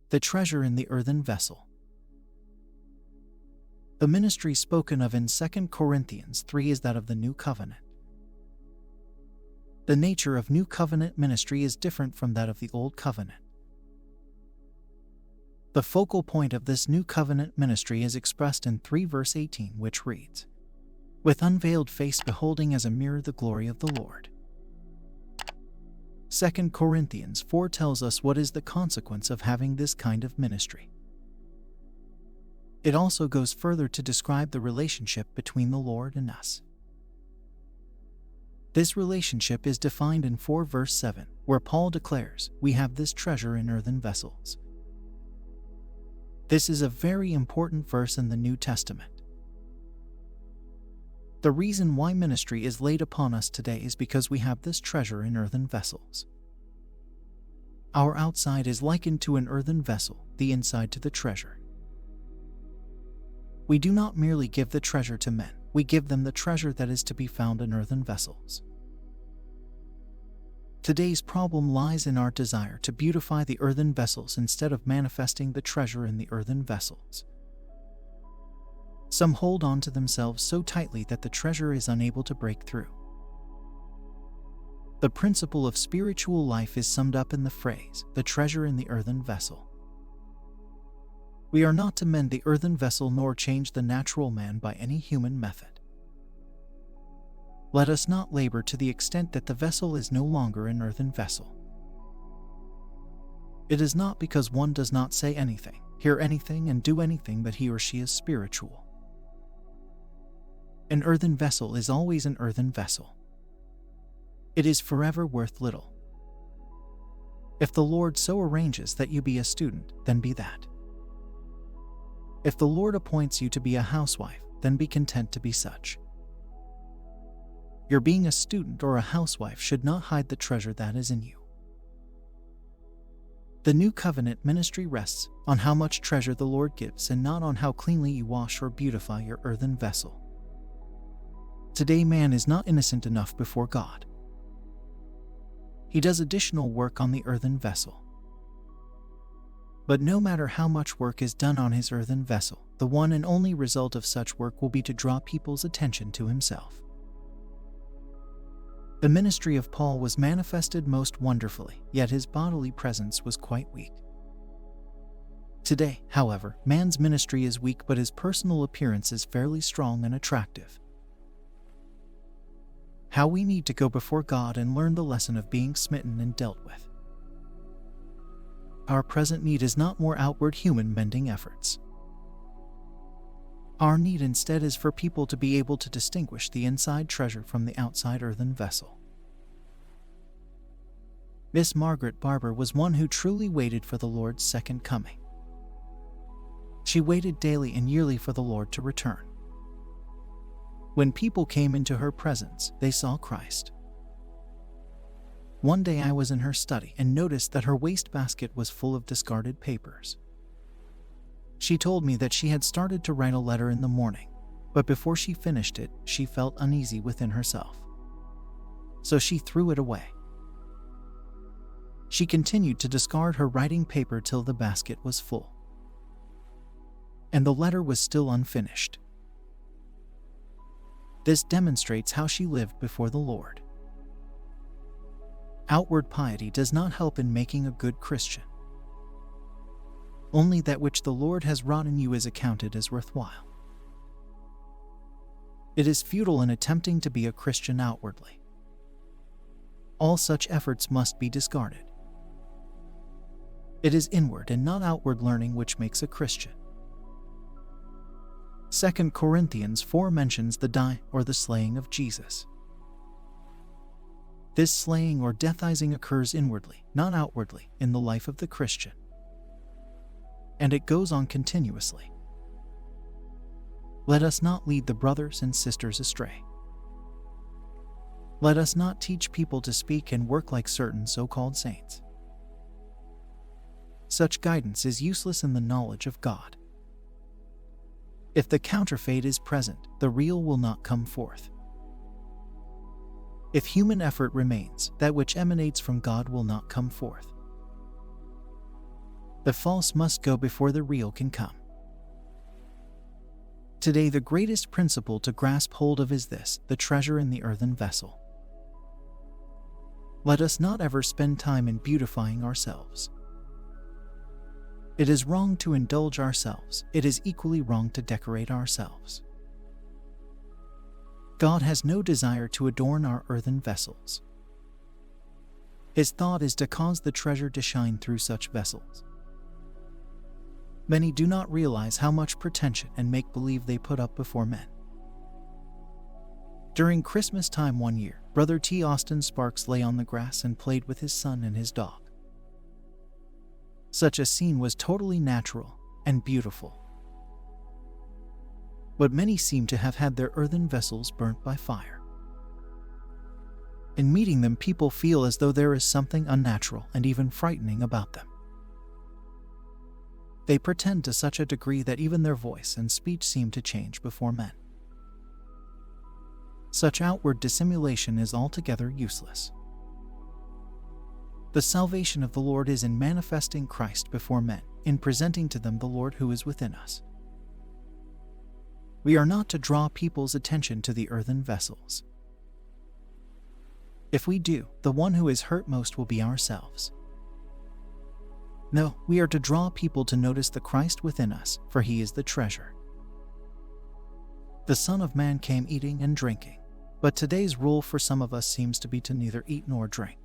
The treasure in the earthen vessel. The ministry spoken of in 2 Corinthians 3 is that of the New Covenant. The nature of New Covenant ministry is different from that of the Old Covenant. The focal point of this New Covenant ministry is expressed in 3 verse 18, which reads, "With unveiled face beholding as a mirror the glory of the Lord." 2 Corinthians 4 tells us what is the consequence of having this kind of ministry. It also goes further to describe the relationship between the Lord and us. This relationship is defined in 4 verse 7, where Paul declares, "We have this treasure in earthen vessels." This is a very important verse in the New Testament. The reason why ministry is laid upon us today is because we have this treasure in earthen vessels. Our outside is likened to an earthen vessel, the inside to the treasure. We do not merely give the treasure to men, we give them the treasure that is to be found in earthen vessels. Today's problem lies in our desire to beautify the earthen vessels instead of manifesting the treasure in the earthen vessels. Some hold on to themselves so tightly that the treasure is unable to break through. The principle of spiritual life is summed up in the phrase, "the treasure in the earthen vessel." We are not to mend the earthen vessel nor change the natural man by any human method. Let us not labor to the extent that the vessel is no longer an earthen vessel. It is not because one does not say anything, hear anything, and do anything that he or she is spiritual. An earthen vessel is always an earthen vessel. It is forever worth little. If the Lord so arranges that you be a student, then be that. If the Lord appoints you to be a housewife, then be content to be such. Your being a student or a housewife should not hide the treasure that is in you. The New Covenant ministry rests on how much treasure the Lord gives and not on how cleanly you wash or beautify your earthen vessel. Today man is not innocent enough before God. He does additional work on the earthen vessel. But no matter how much work is done on his earthen vessel, the one and only result of such work will be to draw people's attention to himself. The ministry of Paul was manifested most wonderfully, yet his bodily presence was quite weak. Today, however, man's ministry is weak, but his personal appearance is fairly strong and attractive. How we need to go before God and learn the lesson of being smitten and dealt with. Our present need is not more outward human mending efforts. Our need instead is for people to be able to distinguish the inside treasure from the outside earthen vessel. Miss Margaret Barber was one who truly waited for the Lord's second coming. She waited daily and yearly for the Lord to return. When people came into her presence, they saw Christ. One day I was in her study and noticed that her wastebasket was full of discarded papers. She told me that she had started to write a letter in the morning, but before she finished it, she felt uneasy within herself. So she threw it away. She continued to discard her writing paper till the basket was full. And the letter was still unfinished. This demonstrates how she lived before the Lord. Outward piety does not help in making a good Christian. Only that which the Lord has wrought in you is accounted as worthwhile. It is futile in attempting to be a Christian outwardly. All such efforts must be discarded. It is inward and not outward learning which makes a Christian. 2 Corinthians 4 mentions the die or the slaying of Jesus. This slaying or deathizing occurs inwardly, not outwardly, in the life of the Christian. And it goes on continuously. Let us not lead the brothers and sisters astray. Let us not teach people to speak and work like certain so-called saints. Such guidance is useless in the knowledge of God. If the counterfeit is present, the real will not come forth. If human effort remains, that which emanates from God will not come forth. The false must go before the real can come. Today, the greatest principle to grasp hold of is this: the treasure in the earthen vessel. Let us not ever spend time in beautifying ourselves. It is wrong to indulge ourselves. It is equally wrong to decorate ourselves. God has no desire to adorn our earthen vessels. His thought is to cause the treasure to shine through such vessels. Many do not realize how much pretension and make-believe they put up before men. During Christmas time one year, Brother T. Austin Sparks lay on the grass and played with his son and his dog. Such a scene was totally natural and beautiful. But many seem to have had their earthen vessels burnt by fire. In meeting them, people feel as though there is something unnatural and even frightening about them. They pretend to such a degree that even their voice and speech seem to change before men. Such outward dissimulation is altogether useless. The salvation of the Lord is in manifesting Christ before men, in presenting to them the Lord who is within us. We are not to draw people's attention to the earthen vessels. If we do, the one who is hurt most will be ourselves. No, we are to draw people to notice the Christ within us, for he is the treasure. The Son of Man came eating and drinking, but today's rule for some of us seems to be to neither eat nor drink.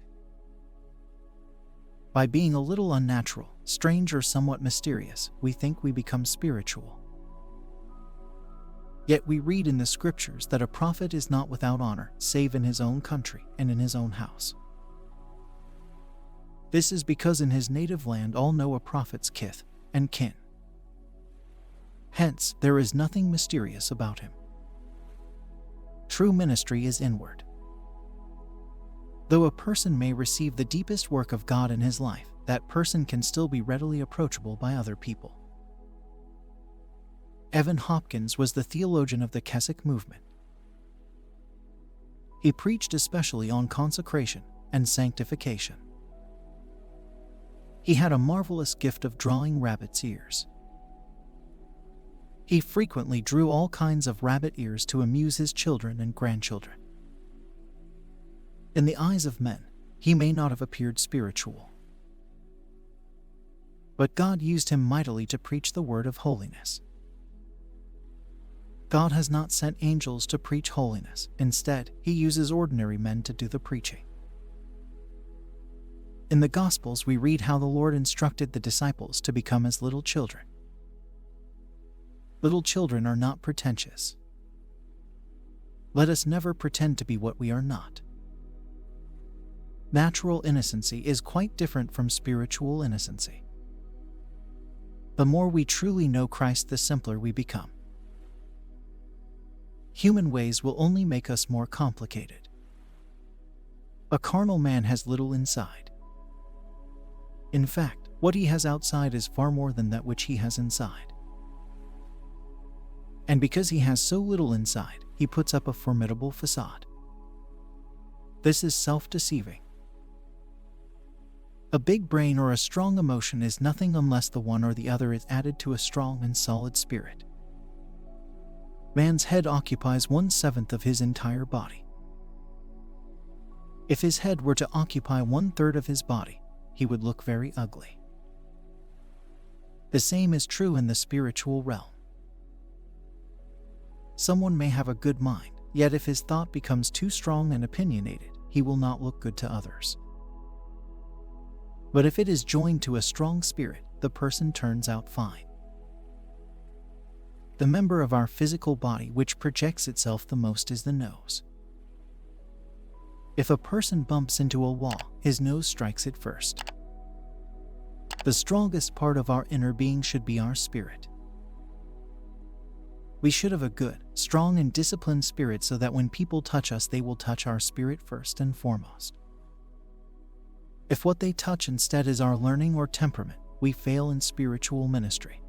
By being a little unnatural, strange, or somewhat mysterious, we think we become spiritual. Yet we read in the scriptures that a prophet is not without honor, save in his own country and in his own house. This is because in his native land all know a prophet's kith and kin. Hence, there is nothing mysterious about him. True ministry is inward. Though a person may receive the deepest work of God in his life, that person can still be readily approachable by other people. Evan Hopkins was the theologian of the Keswick movement. He preached especially on consecration and sanctification. He had a marvelous gift of drawing rabbit's ears. He frequently drew all kinds of rabbit ears to amuse his children and grandchildren. In the eyes of men, he may not have appeared spiritual. But God used him mightily to preach the word of holiness. God has not sent angels to preach holiness. Instead, he uses ordinary men to do the preaching. In the Gospels, we read how the Lord instructed the disciples to become as little children. Little children are not pretentious. Let us never pretend to be what we are not. Natural innocency is quite different from spiritual innocency. The more we truly know Christ, the simpler we become. Human ways will only make us more complicated. A carnal man has little inside. In fact, what he has outside is far more than that which he has inside. And because he has so little inside, he puts up a formidable facade. This is self-deceiving. A big brain or a strong emotion is nothing unless the one or the other is added to a strong and solid spirit. Man's head occupies 1/7 of his entire body. If his head were to occupy 1/3 of his body, he would look very ugly. The same is true in the spiritual realm. Someone may have a good mind, yet if his thought becomes too strong and opinionated, he will not look good to others. But if it is joined to a strong spirit, the person turns out fine. The member of our physical body which projects itself the most is the nose. If a person bumps into a wall, his nose strikes it first. The strongest part of our inner being should be our spirit. We should have a good, strong, and disciplined spirit so that when people touch us, they will touch our spirit first and foremost. If what they touch instead is our learning or temperament, we fail in spiritual ministry.